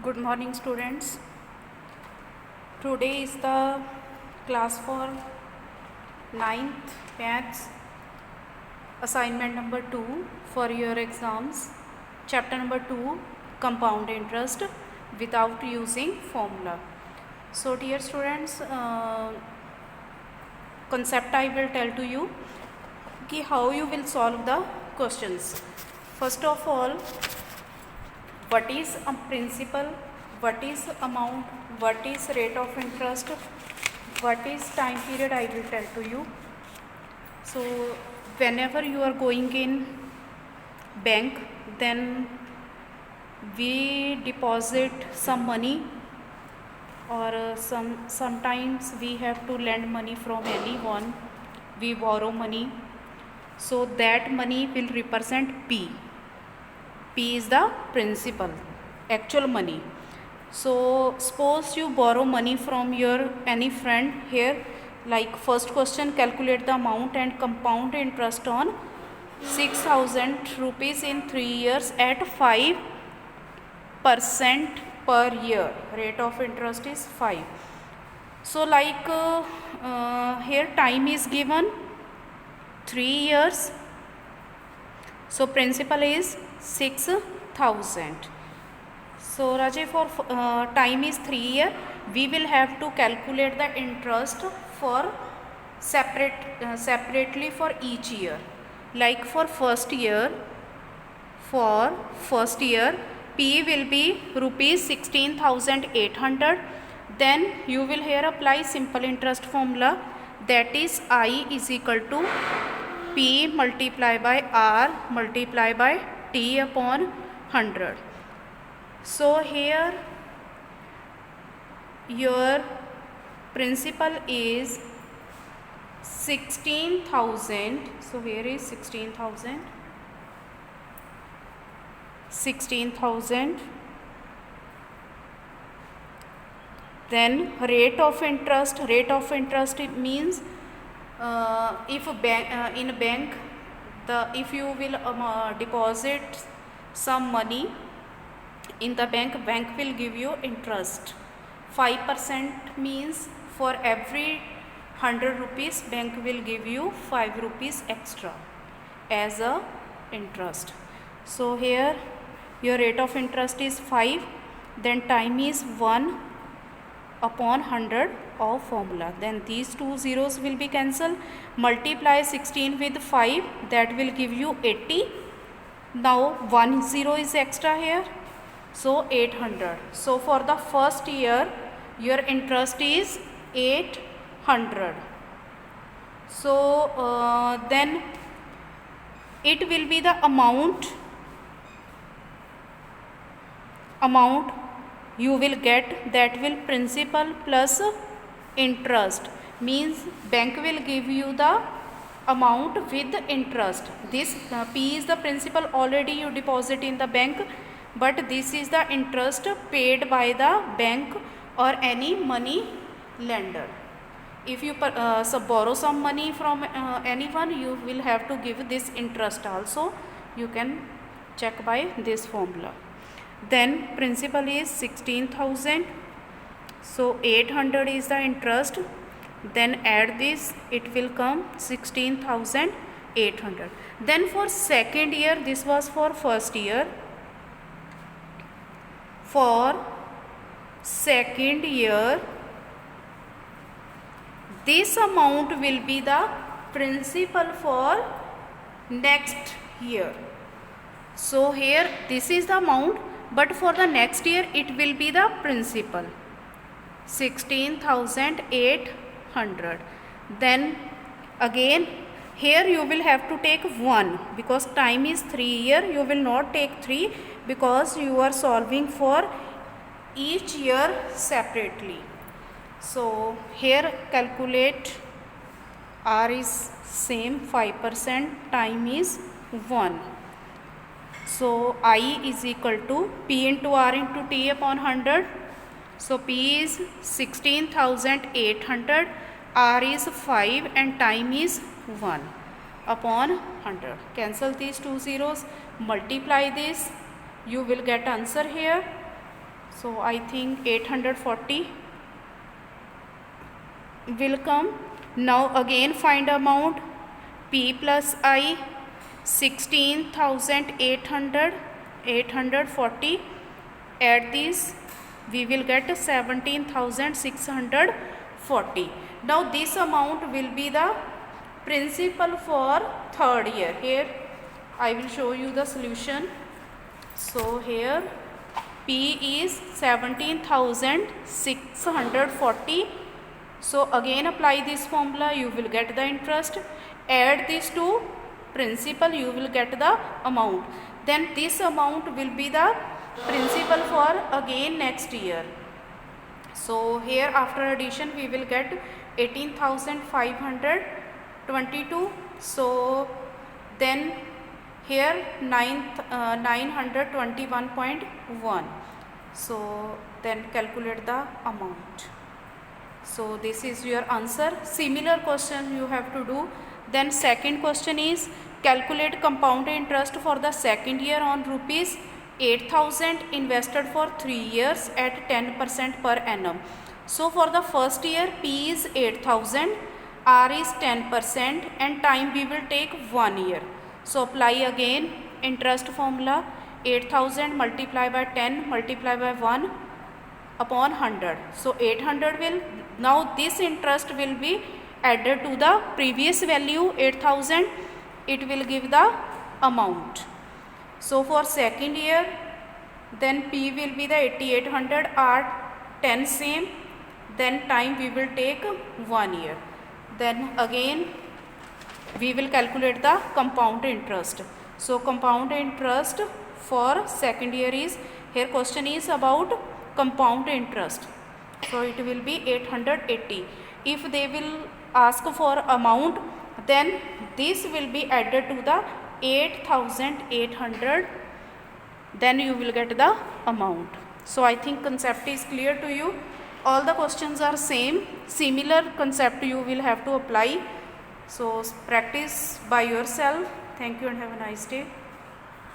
Good morning, students. Today is the class for 9th maths assignment number 2 for your exams. Chapter number 2, compound interest without using formula. So dear students, concept I will tell to you कि how you will solve the questions. First of all, what is a principal, what is amount, what is rate of interest, what is time period, I will tell to you. So whenever you are going in bank, then we deposit some money, or sometimes we have to lend money from anyone, we borrow money, so that money will represent P. P is the principal, actual money. So suppose you borrow money from your any friend here, like first question, calculate the amount and compound interest on 6,000 rupees in 3 years at 5% per year. Rate of interest is 5. So like here time is given 3 years. So principal is 6,000. So Rajay, for time is 3 years, we will have to calculate the interest for separately for each year. Like for first year, P will be rupees 16,800. Then you will here apply simple interest formula, that is I is equal to P multiply by R multiply by T upon 100. So here your principal is 16,000. So here is 16,000. Then rate of interest it means if in a bank, if you will deposit some money in the bank will give you interest. 5% means for every 100 rupees bank will give you 5 rupees extra as a interest. So here your rate of interest is 5, then time is 1 upon 100 of formula. Then these two zeros will be cancelled. Multiply 16 with 5, that will give you 80. Now 1 zero is extra here, so 800. So for the first year your interest is 800. So then it will be the amount you will get, that will principal plus interest, means bank will give you the amount with interest. This P is the principal, already you deposit in the bank, but this is the interest paid by the bank or any money lender. If you borrow some money from anyone, you will have to give this interest also. You can check by this formula. Then principal is 16,000. So 800 is the interest. Then add this, it will come 16,800. Then for second year, this was for first year. For second year, this amount will be the principal for next year. So here this is the amount, but for the next year it will be the principal 16,800. Then again here you will have to take 1, because time is 3 years. You will not take 3 because you are solving for each year separately. So here calculate, R is same 5%, time is 1. So I is equal to P into R into T upon 100. So P is 16,800, R is 5 and time is 1 upon 100. Cancel these two zeros, multiply this, you will get answer here So I think 840 will come. Now again find amount. P plus I 16,800, 840. Add these, we will get 17,640. Now this amount will be the principal for third year. Here I will show you the solution. So here P is 17,640. So again apply this formula, you will get the interest. Add these two principal, you will get the amount. Then this amount will be the principal for again next year. So here after addition we will get 18,522. So then here 921.1. So then calculate the amount. So this is your answer. Similar question you have to do. Then second question is calculate compound interest for the second year on rupees 8,000 invested for 3 years at 10% per annum. So for the first year P is 8,000, R is 10% and time we will take 1 year. So apply again interest formula, 8,000 multiply by 10 multiply by 1 upon 100. So 800 will, now this interest will be added to the previous value 8,000, it will give the amount. So for second year then P will be the 8,800, R 10 same, then time we will take 1 year. Then again we will calculate the compound interest. So compound interest for second year is, here question is about compound interest. So it will be 880. If they will ask for amount, then this will be added to the 8,800, then you will get the amount. So I think concept is clear to you. All the questions are same, similar concept you will have to apply. So practice by yourself. Thank you and have a nice day.